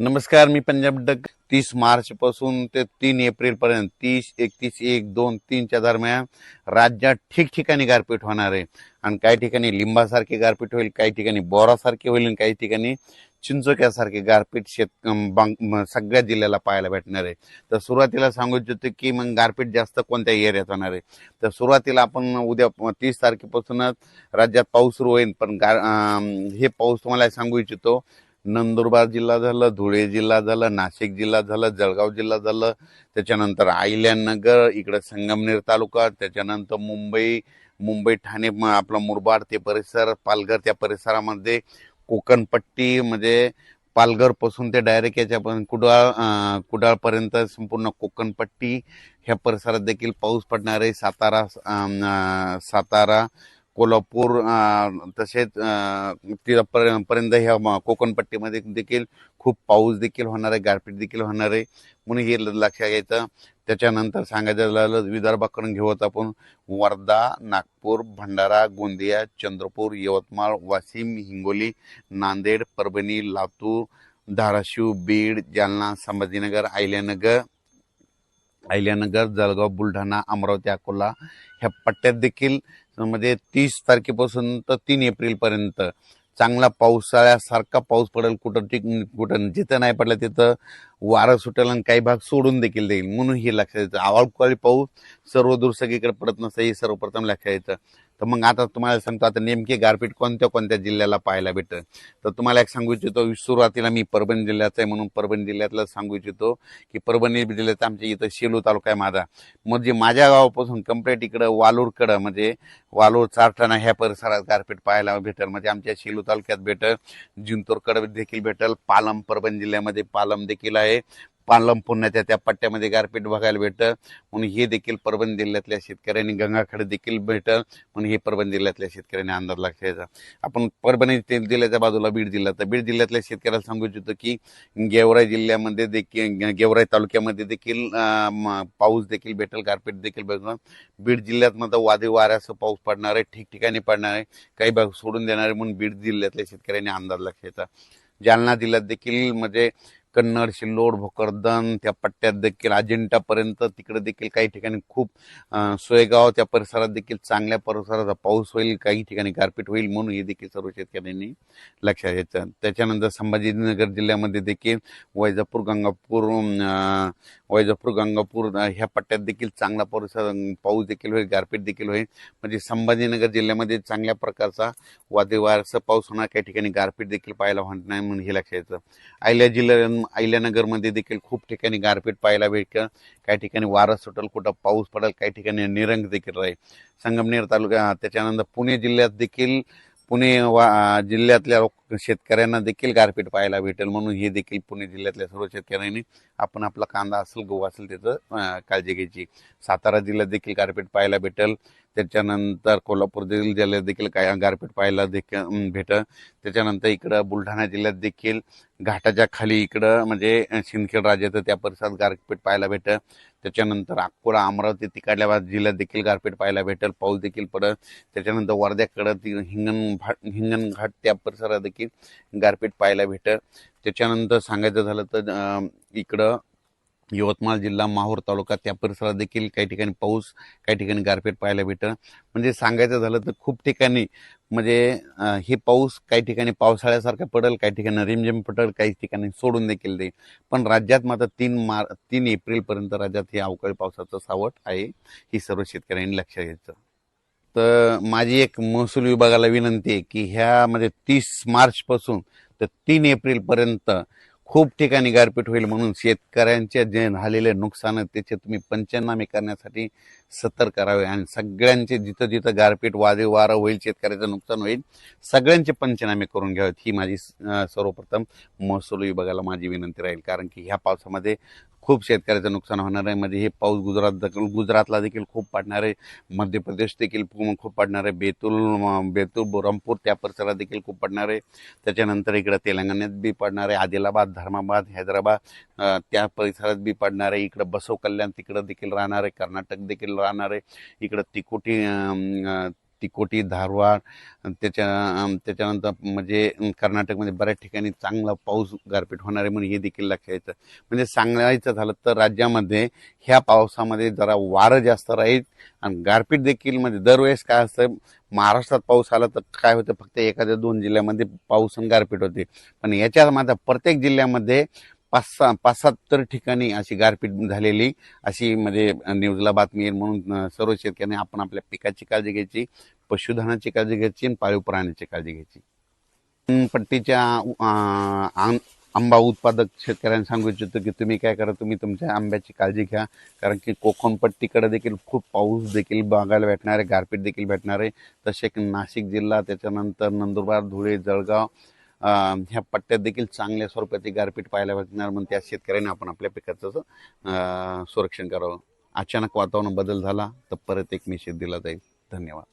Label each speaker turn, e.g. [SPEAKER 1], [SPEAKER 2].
[SPEAKER 1] नमस्कार, मी पंजाब डक. 30 मार्च पासून ते 3 एप्रिल पर्यंत 31-1-2-3च्या दरम्यान राज्यात ठिकठिकाणी गारपीट होणार आहे. आणि काही ठिकाणी लिंबासारखी गारपीट होईल, काही ठिकाणी बोरासारखी होईल आणि काही ठिकाणी चिंचोक्यासारखी गारपीट सगळ्या जिल्ह्याला पाहायला भेटणार आहे. तर सुरुवातीला सांगू इच्छितो की मग गारपीट जास्त कोणत्या एरियात होणार आहे. तर सुरुवातीला आपण उद्या 30 तारखेपासूनच राज्यात पाऊस सुरू होईल. पण हे पाऊस तुम्हाला सांगू इच्छितो, नंदुरबार जिल्हा झालं, धुळे जिल्हा झालं, नाशिक जिल्हा झालं, जळगाव जिल्हा झालं, त्याच्यानंतर अहिल्यानगर, इकडं संगमनेर तालुका, त्याच्यानंतर मुंबई ठाणे, आपलं मुरबाड ते परिसर, पालघर त्या परिसरामध्ये, कोकणपट्टी म्हणजे पालघर पासून ते डायरेक्ट याच्यापर्यंत कुडाळपर्यंत संपूर्ण कोकणपट्टी ह्या परिसरात देखील पाऊस पडणार आहे. सातारा, कोल्हापूर, तसेच तिथपर्यंत ह्या कोकणपट्टीमध्ये देखील खूप पाऊस देखील होणार आहे, गारपीट देखील होणार आहे, म्हणून हे लक्षात घ्यायचं. त्याच्यानंतर सांगायचं झालं विदर्भाकडून घेऊत आपण वर्धा, नागपूर, भंडारा, गोंदिया, चंद्रपूर, यवतमाळ, वाशिम, हिंगोली, नांदेड, परभणी, लातूर, धाराशिव, बीड, जालना, संभाजीनगर, अहिल्यानगर, जळगाव, बुलढाणा, अमरावती, अकोला ह्या पट्ट्यात देखील म्हणजे 30 तारखेपासून तर 3 एप्रिल पर्यंत चांगला पावसाळ्यासारखा पाऊस पडेल. कुठं जिथं नाही पडलं तिथं वारं सुटेल आणि काही भाग सोडून देखील देईल, म्हणून हे लक्षात येतं. अवकाळी पाऊस सर्वदूर सगळीकडे पडत नसतं, हे सर्वप्रथम लक्षात येतं. तर मग आता तुम्हाला सांगतो, आता नेमकी गारपीट कोणत्या कोणत्या जिल्ह्याला पाहायला भेटेल. तर तुम्हाला एक सांगू इच्छितो, सुरुवातीला मी परभणी जिल्ह्याचा आहे म्हणून परभणी जिल्ह्यातलं सांगू इच्छितो की परभणी जिल्ह्यात आमच्या इथं सेलू तालुका आहे माझा. म्हणजे माझ्या गावापासून कम्प्लीट इकडं वालूरकडं म्हणजे वालूर, चारठाणा ह्या परिसरात गारपीट पाहायला भेटेल. म्हणजे आमच्या सेलू तालुक्यात भेटेल, जिंतूरकडे देखील भेटेल, पालम परभणी जिल्ह्यामध्ये पालम देखील आहे, पालम पुण्याच्या त्या पट्ट्यामध्ये गारपीट बघायला भेटतं. म्हणून हे देखील परभणी जिल्ह्यातल्या शेतकऱ्यांनी, गंगाखेड देखील भेटल, म्हणून हे परभणी जिल्ह्यातल्या शेतकऱ्यांनी अंदाज लक्षायचा. आपण परभणी जिल्ह्याच्या बाजूला बीड जिल्हा, तर बीड जिल्ह्यातल्या शेतकऱ्याला सांगू इच्छितो की गेवराई जिल्ह्यामध्ये देखील, गेवराई तालुक्यामध्ये देखील पाऊस देखील भेटेल, गारपीट देखील भेटेल. बीड जिल्ह्यात मध्ये वाऱ्यासह पाऊस पडणार आहे, ठिकठिकाणी पडणार आहे, काही भाग सोडून देणार आहे, म्हणून बीड जिल्ह्यातल्या शेतकऱ्यांनी अंदाज लक्षायचा. जालना जिल्ह्यात देखील म्हणजे कन्नड, सिल्लोड, भोकरदन त्या पट्ट्यात देखील अजिंठापर्यंत तिकडे देखील काही ठिकाणी खूप, सोयगाव त्या परिसरात देखील चांगल्या परिसराचा पाऊस होईल, काही ठिकाणी गारपीट होईल, म्हणून हे देखील सर्व शेतकऱ्यांनी लक्षात घ्यायचं. त्याच्यानंतर संभाजीनगर जिल्ह्यामध्ये देखील वैजापूर, गंगापूर ह्या पट्ट्यात देखील चांगला पाऊस देखील होईल, गारपीट देखील होईल. म्हणजे संभाजीनगर जिल्ह्यामध्ये चांगल्या प्रकारचा वादळवाऱ्याचा पाऊस होणार, काही ठिकाणी गारपीट देखील पाहायला होणार नाही, म्हणून हे लक्षात घ्यायचं. अहिल्यानगरमध्ये देखील खूप ठिकाणी गारपीट पाहायला भेटेल, काही ठिकाणी वारं सुटेल, कुठं पाऊस पडेल, काही ठिकाणी निरंग देखील राहील. संगमनेर तालुका, त्याच्यानंतर पुणे जिल्ह्यात देखील जिल्ह्यातल्या शेतकऱ्यांना देखील गारपीट पाहायला भेटेल, म्हणून हे देखील पुणे जिल्ह्यातल्या सर्व शेतकऱ्यांनी आपण आपला कांदा असेल, गहू असेल त्याचं काळजी घ्यायची. सातारा जिल्ह्यात देखील गारपीट पाहायला भेटेल. त्याच्यानंतर कोल्हापूर जिल्ह्यात देखील काय गारपीट पाहायला देखील भेटेल. त्याच्यानंतर इकडं बुलढाणा जिल्ह्यात देखील घाटाच्या खाली इकडं म्हणजे सिंदखेड राजाचं त्या परिसरात गारपीट पाहायला भेटेल. त्याच्यानंतर अकोला, अमरावती तिकडल्या जिल्ह्यात देखील गारपीट पाहायला भेटेल, पाऊस देखील पडेल. त्याच्यानंतर वर्ध्याकडं हिंगणघाट त्या परिसरात देखील गारपीट पाहायला भेटेल. त्याच्यानंतर सांगायचं झालं तर इकडं यवतमाळ जिल्हा, माहूर तालुका त्या परिसरात देखील काही ठिकाणी पाऊस, काही ठिकाणी गारपीट पाहायला भेटेल. म्हणजे सांगायचं झालं तर खूप ठिकाणी म्हणजे हे पाऊस काही ठिकाणी पावसाळ्यासारखा पडेल, काही ठिकाणी रिमझिम पडेल, काही ठिकाणी सोडून देखील देईल. पण राज्यात मात्र 3 एप्रिल पर्यंत राज्यात हे अवकाळी पावसाचं सावट आहे, ही सर्व शेतकऱ्यांनी लक्षात घ्यायचं. तर माझी एक महसूल विभागाला विनंती आहे की ह्या म्हणजे 30 मार्च पासून तर 3 एप्रिल पर्यंत खूप ठिकाणी गारपीट होईल, म्हणून शेतकऱ्यांचे जे झालेले नुकसान त्याचे तुम्ही पंचनामे करण्यासाठी सतर्क करावे. आणि सगळ्यांचे जिथं जिथं गारपीट, वारं होईल, शेतकऱ्याचं नुकसान होईल, सगळ्यांचे पंचनामे करून घ्यावेत, ही माझी सर्वप्रथम महसूल विभागाला माझी विनंती राहील. कारण की ह्या पावसामध्ये खूप शेतकऱ्याचं नुकसान होणार आहे. म्हणजे हे पाऊस गुजरातला देखील खूप पडणार आहे, मध्य प्रदेश देखील खूप पडणार आहे, बेतूल, बुरहानपूर त्या परिसरात देखील खूप पडणार आहे. त्याच्यानंतर इकडं तेलंगणात बी पडणार आहे, आदिलाबाद, धर्माबाद, हैदराबाद त्या परिसरात बी पडणार आहे. इकडं बसव कल्याण तिकडं देखील राहणार आहे, कर्नाटक देखील राहणार आहे. इकडं तिकोटी, धारवाड त्याच्यानंतर म्हणजे कर्नाटकमध्ये बऱ्याच ठिकाणी चांगला पाऊस गारपीट होणार आहे म्हणून हे देखील लक्षात येतं. म्हणजे सांगायचं झालं तर राज्यामध्ये ह्या पावसामध्ये जरा वारं जास्त राहील आणि गारपीट देखील म्हणजे दरवेळेस काय असतं, महाराष्ट्रात पाऊस आला तर काय होतं, फक्त एखाद्या 2 जिल्ह्यामध्ये पाऊस आणि गारपीट होते. पण याच्यात मात्र प्रत्येक जिल्ह्यामध्ये 5-7 ठिकाणी अशी गारपीट झालेली अशी म्हणजे न्यूजला बातमी येईल. म्हणून सर्व शेतकऱ्यांनी आपण आपल्या पिकाची काळजी घ्यायची, पशुधनाची काळजी घ्यायची आणि पाळीव प्राण्याची काळजी घ्यायची. पट्टीच्या आंबा उत्पादक शेतकऱ्यांना सांगू इच्छितो की तुम्ही काय करा, तुम्ही तुमच्या आंब्याची काळजी घ्या, कारण की कोकण पट्टीकडे देखील खूप पाऊस देखील बघायला भेटणार आहे, गारपीट देखील भेटणार आहे. तसे नाशिक जिल्हा, त्याच्यानंतर नंदुरबार, धुळे, जळगाव ह्या पट्ट्यात देखील चांगल्या स्वरूपाची गारपीट पाहायला भेटणार. म्हणून त्या शेतकऱ्यांनी आपण आपल्या पिकाचं संरक्षण करावं. अचानक वातावरण बदल झाला तर परत एक मेसेज दिला जाईल. धन्यवाद.